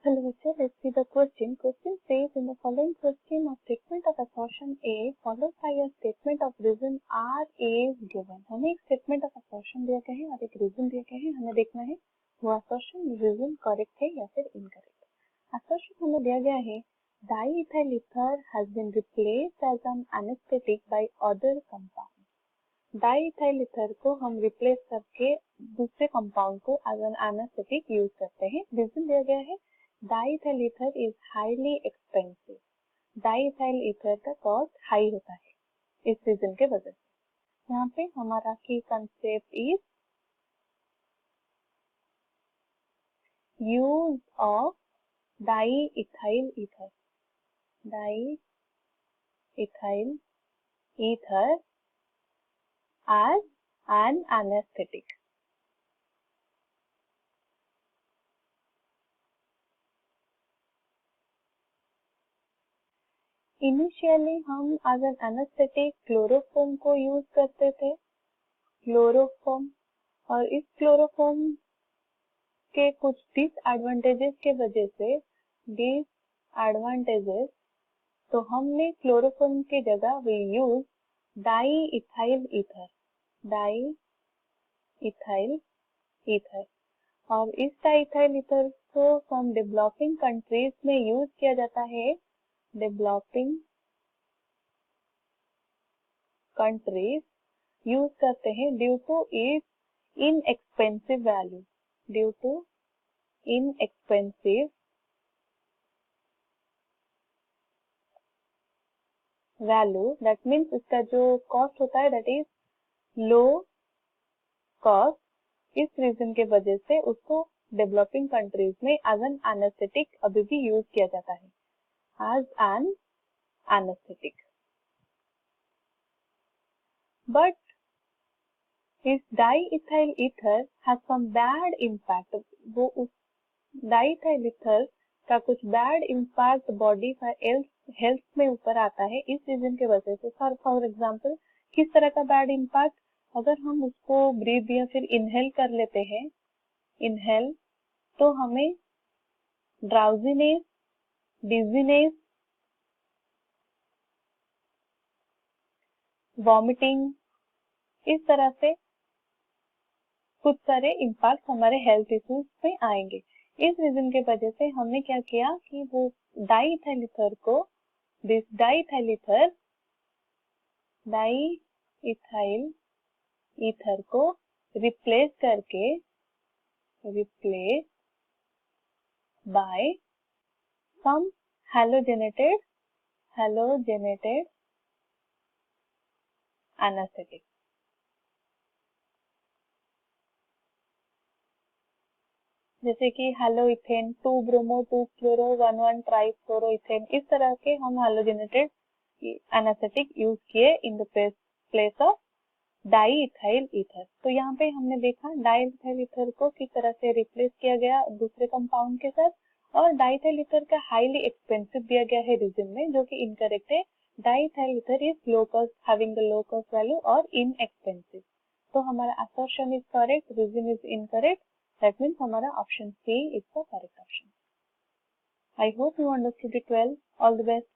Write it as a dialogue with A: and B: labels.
A: Hello teacher, let's see the question. Question says in the following question a statement of assertion A followed by a statement of reason R is given. हमें एक statement of assertion दिया गया है और एक reason दिया गया है. हमें देखना है वो assertion reason correct है या फिर incorrect. Assertion हमें दिया गया है diethyl ether has been replaced as an anesthetic by other compound. Diethyl ether को हम रिप्लेस करके दूसरे कंपाउंड को एज एन एनेस्थेटिक यूज करते हैं. रीजन दिया गया है diethyl ether is highly expensive. Diethyl ether का कॉस्ट हाई होता है इस रीजन के वजह से. यहाँ पे हमारा की concept is use of diethyl ether. Diethyl ether as an anesthetic. Initially हम एज एन एनेस्थेटिक क्लोरोफॉर्म को यूज करते थे. क्लोरोफॉर्म और इस क्लोरोफॉर्म के कुछ डिसएडवांटेजेस के वजह से तो हमने क्लोरोफॉर्म की जगह we use diethyl ether. Diethyl ether और इस डाईइथाइल ईथर को फ्रॉम डेवलपिंग कंट्रीज में यूज किया जाता है. डेवलपिंग कंट्रीज यूज करते हैं due to its inexpensive value. Due to inexpensive value that means इसका जो कॉस्ट होता है दैट इज लो कॉस्ट. इस रीजन के वजह से उसको डेवलपिंग कंट्रीज में एज एन एनेस्थेटिक अभी भी यूज किया जाता है एज एन एनेस्थेटिक. बट इस diethyl ether has some bad impact. वो उस डाईइथाइल ईथर का कुछ बैड इम्पैक्ट बॉडी का हेल्थ में ऊपर आता है इस रीजन के वजह से. फॉर एग्जाम्पल किस तरह का बैड इम्पैक्ट? अगर हम उसको ब्रीथ या फिर इनहेल कर लेते हैं इनहेल तो हमें ड्राउजीनेस, डिजीनेस, वॉमिटिंग इस तरह से कुछ सारे इम्पैक्ट हमारे हेल्थ इश्यूज में आएंगे. इस रीजन के वजह से हमने क्या किया कि वो डाईइथाइल ईथर को डाईइथाइल ईथर को रिप्लेस करके replaced by some halogenated anesthetic. जैसे कि हेलोइथेन, 2-ब्रोमो, 2-फ्लोरो, 1,1-ट्राइफ्लोरोइथेन इस तरह के हम हेलोजेनेटेड एनेस्थेटिक यूज किए in the place of diethyl ether. तो यहाँ पे हमने देखा डाईइथाइल ईथर को किस तरह से रिप्लेस किया गया दूसरे कंपाउंड के साथ. और डाईइथाइल ईथर का हाईली एक्सपेंसिव दिया गया है रीजन में जो कि इनकरेक्ट है. Diethyl ether is low cost, having the low cost value और इनएक्सपेंसिव. तो हमारा assertion is correct, reason is incorrect. That means हमारा option C is the correct option. I hope you understood it well. All the best.